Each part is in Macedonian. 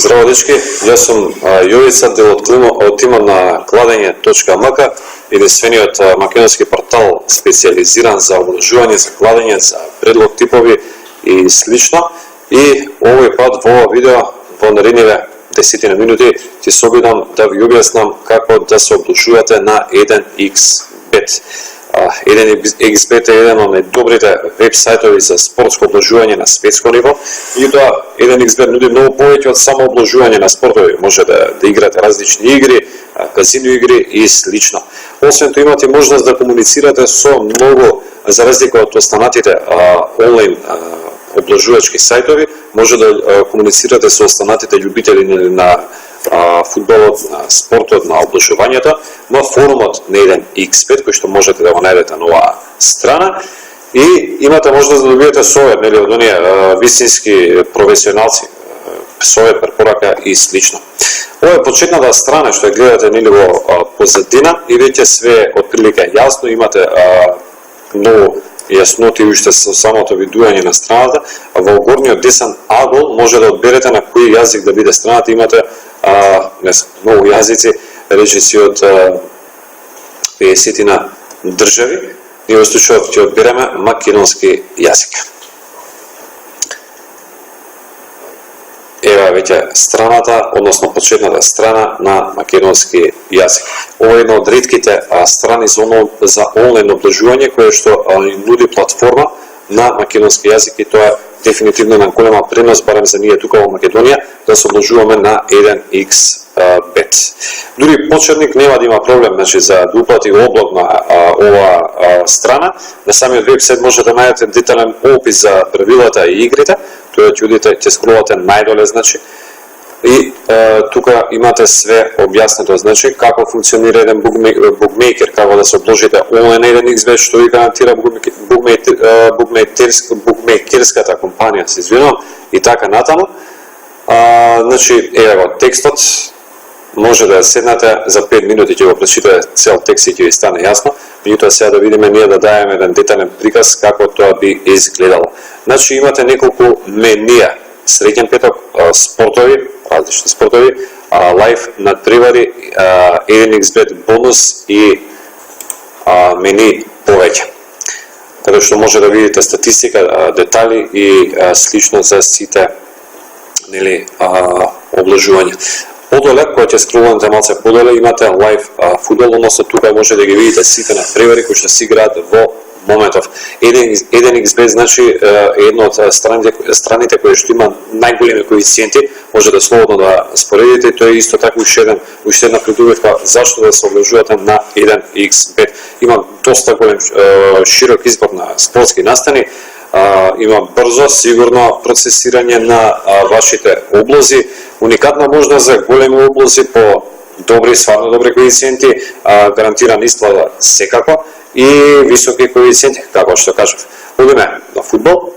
Здраво дечки, јас сум Јовица, дел од тимот на кладење.мк, единствениот македонски портал специализиран за обложување, за кладење, за предлог типови и слично. И овој пат во ова видео, во наредниве 10 минути, ќе се обидам да ви објаснам како да се обложувате на 1xBet. 1xBet е еден од најдобрите веб сајтови за спортско обложување на светско ниво и тоа 1xBet нуди многу повеќе од само обложување на спортови. Може да играте различни игри, казино игри и слично. Освен тоа имате можност да комуницирате со многу, за разлика од останатите онлайн обложувачки сајтови, може да комуницирате со останатите љубители на фудбалот, на спортот, на обложувањето, на форумот на 1xBet, кој што можете да го најдете на оваа страна, и имате можност да добиете совет, нели, од оние вистински професионалци, совет, препорака и слично. Ова е почетната страна што ја гледате, нели, во позадина, и веќе све отприлика јасно, имате многу јасноти уште со самото видување на страната, а во горниот десен агол може да одберете на кој јазик да биде страната. Имате многу јазици, речиси од 50 на држави. Ние во случајот ќе одбереме македонски јазик. Ева веќе страната, односно почетната страна на македонски јазик. Ова е една од ретките страни за онлайн обложување која што нуди платформа на македонски јазик, и тоа е дефинитивно на голема предност, барем за ние тука во Македонија, да се обложуваме на 1xBet. Дури почетник нема да има проблем, значи, за да уплати облог на оваа страна. На самиот вебсайт може да најдете детален опис за правилата и игрите. Тоа ќе одите, ќе скролате најдоле, значи, и тука имате све објаснето, значи, како функционира еден букмейкер, како да се обложите онлайн на 1xBet, што ви гарантира букмейкерската компанија, се извинувам, и така натаму. Значи, еве го текстот, може да седнете за 5 минути, ќе го прочитате цел текст и ќе ви стане јасно. Меѓутоа сега да видиме ние да дајеме еден детален приказ како тоа би изгледало. Значи, имате неколку менија: среќен петок, спортови, различни спортови, лайф надпревари, 1xBet бонус и мени повеќе. Каде што може да видите статистика, детали и слично за сите, нели, обложување. Подоле, која ќе скролувате малце подоле, имате лайв фудбал, односно тука може да ги видите сите надпревари кои што се играат во моментов. 1xBet, значи, е една од страните кои што има најголеми коефициенти, може да слободно да споредите. Тоа е исто така уште една предубавка зашто да се обложувате на 1xBet. Има доста голем широк избор на спортски настани, има брзо, сигурно процесирање на вашите облози, уникатна можност за големи облози по добри, стварно добри коефициенти, гарантиран исплата секако и високи коефициенти, како што кажав. Одиме на фудбал.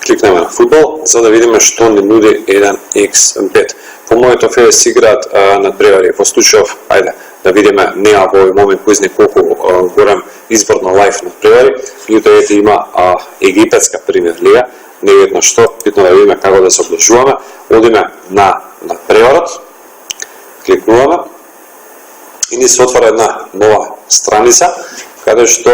Кликнеме на фудбал, за да видиме што ни нуди 1xBet. По моето фест играат надпревари. Во случајов, ајде да видиме, нема во овој момент кој знае колку голем избор на лайф надпревари. Меѓутоа ете има египетска премиер лига. Не видно што, битно да видиме како да се обложуваме. Одиме на надпреварот, кликнуваме и ни се отвара една нова страница, каде што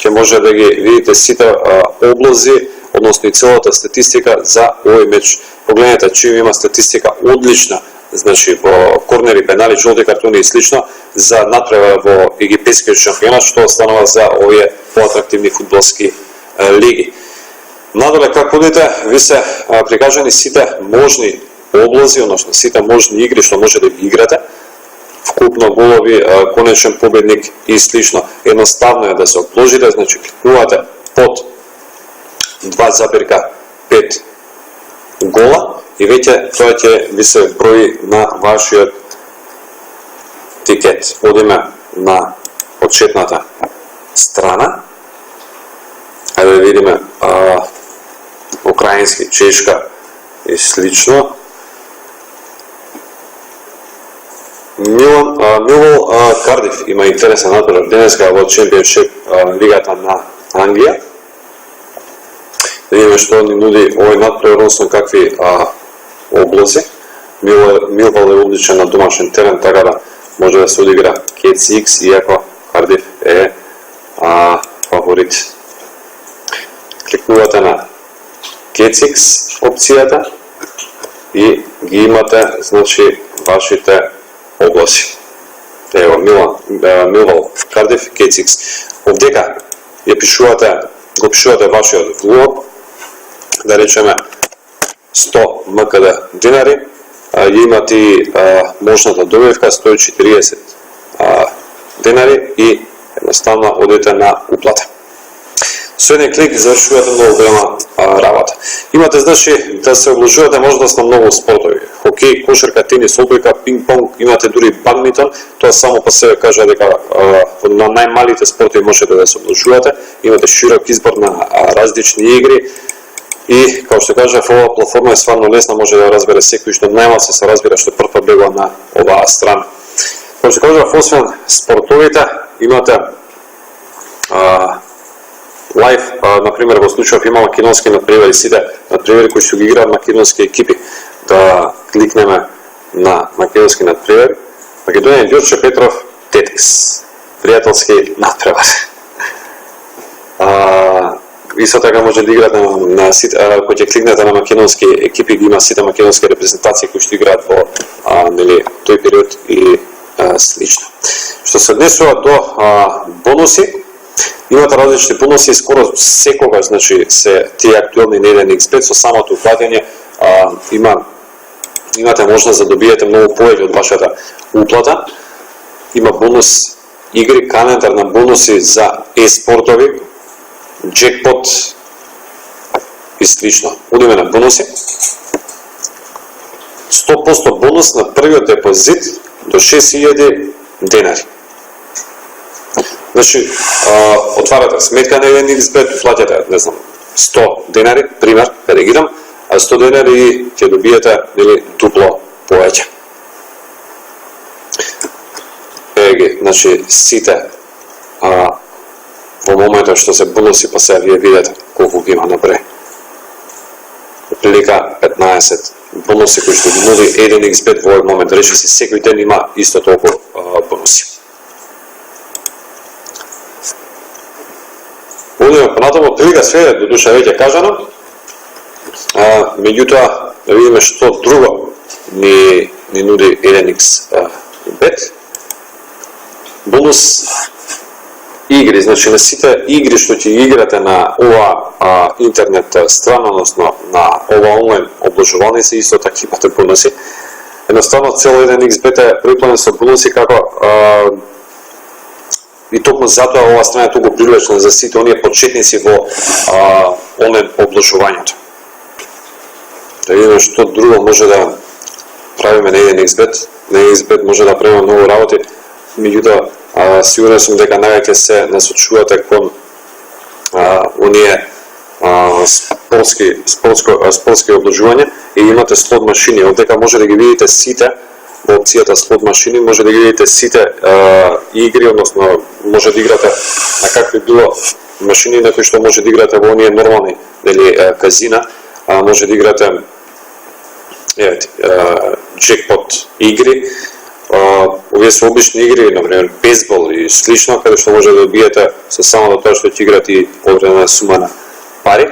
ќе може да ги видите сите облози, односно и целата статистика за овој меч. Погледнете, чим има статистика одлична, значи во корнери, пенали, жолти картони и слично, за надпревара во египетскиот шампионат, што останува за овие поатрактивни фудбалски лиги. Надоле како одите, ви се прикажани сите можни облози, односно сите можни игри што може да ги играте, вкупно голови, конечен победник и слично. Едноставно е да се обложите, значи кликнувате под 2,5 гола и веќе тоа ќе ви се брои на вашиот тикет. Одиме на почетната страна. Ајде да видиме украински, чешка и слично. Милвол Кардиф има интересен натпревар денеска во Чемпионшип лигата на Англија. да видиме што ни нуди овој надпревар, односно какви облози. Милвал е одличен на домашен терен, така да може да се одигра KCX, иако Кардиф е фаворит. Кликнувате на KCX опцијата и ги имате, значи, вашите обласи. Ево, Милвал, Кардиф, KCX. Овдека го пишувате вашиот влог, да речеме 100 МКД динари, имате и можната добивка 140 динари и едноставно одите на уплата. Со еден клик завршувате многу голема работа. Имате, значи, да се обложувате можност на многу спортови. Хокеј, кошарка, тенис, одбојка, пинг-понг, имате дури бадминтон. Тоа само по себе кажа дека на најмалите спортови можете да се обложувате. Имате широк избор на различни игри. И, како што кажав, оваа платформа е стварно лесна, може да разбере секој, што најмал се разбира што прв пат бегува на оваа страна. Како што кажав, освен спортовите, имате лайф, например, во случајов има македонски надпревари, сите надпревари кои што ги играат македонски екипи. Да кликнеме на македонски надпревари. Македонија, Ѓорче Петров, Тетикс. Пријателски надпревар. Исто така може да играат на сите, кој ќе кликнете на македонски екипи, има сите македонски репрезентации кои што играат во тој период и слично. Што се однесува до бонуси, имате различни бонуси, скоро секогаш, значи, се тие актуелни на 1xbet, со самото уплатење имате можност да добиете многу повеќе од вашата уплата. Има бонус игри, календар на бонуси за e-спортови, джекпот и слично. Одиме на бонуси. 100% бонус на првиот депозит до 6000 денари. Значи, отварате сметка на 1xbet, платите, не знам, 100 денари, пример, каригирам, а 100 денари ќе добиете дупло повеќе. Еги, значи, сите во моментот што се бонуси, па сега вие видите колку ги има напред. Прилика 15 бонуси кои што ги нуди 1xbet во овој момент. Речи се, секој ден има исто толку бонуси. Одиме понатаму, прилика све до душа веќе кажано, меѓутоа да видиме што друго ни нуди 1xbet. Бонус игри, значи на сите игри што ќе играте на оваа интернет страна, односно на ова онлайн обложувалница, исто така имате бонуси. Едноставно цело 1xbet е припланен со бонуси како и токму затоа оваа страна е толку привлечна за сите оние почетници во онлайн обложувањето. Да видиме што друго може да правиме на 1xbet. На 1xbet може да правиме многу работи, меѓутоа сигурен сум дека најаќе се насочувате кон оние спортски обложувања и имате слот машини. Овдека може да ги видите сите во опцијата слот машини, може да ги видите сите игри, односно може да играте на какви било машини на кои што може да играте во оние нормални казина, може да играте джекпот игри, овие се обични игри, например бейсбол и слично, каде што може да добиете со само до тоа што ќе играте и одредена сума на пари.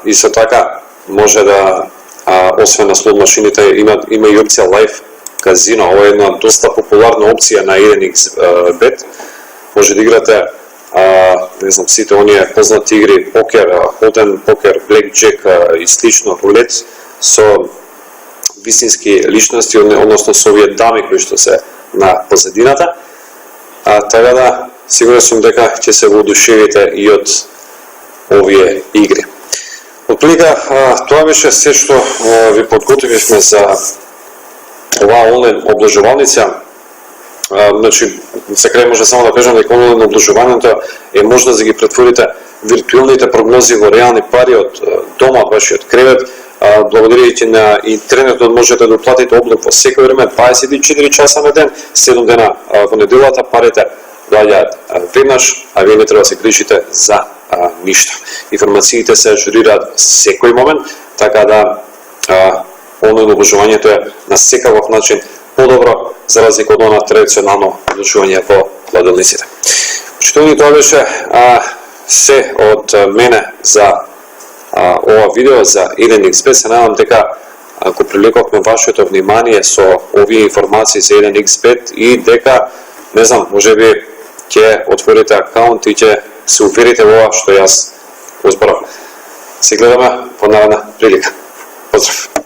Исто така може да, освен на слот машините, има и опција Live казино. Ова е една доста популарна опција на 1xbet. Може да играте не знам, сите оние познати игри, покер, ходен покер, blackjack и слично, рулет со вистински личности, односно со овие дами кои што се на позадината. Така да, сигурен сум дека ќе се воодушевите и од овие игри. Отприлика, тоа беше се што ви подготвивме за оваа онлайн обложувалница. Значи, за крај може само да кажам дека онлайн обложувањето е можно да ги претворите виртуелните прогнози во реални пари од дома, од вашиот кревет. Благодарејќи на интернетот можете да уплатите облик во секој време, 24 часа на ден, 7 дена во неделата, парите доаѓаат веднаш, а вие не треба да се грижите за ништо. Информациите се ажурираат секој момент, така да онлайн обложувањето е на секаков начин подобро за разлика од она традиционално обложување во кладилниците. Почитувани, тоа беше се од мене за ова видео за 1xBet. Се надам дека го привлековме вашето внимание со овие информации за 1xBet и дека, не знам, можеби ќе отворите акаунт и ќе се уверите во ова што јас зборав. Се гледаме во наредна прилика. Поздрав!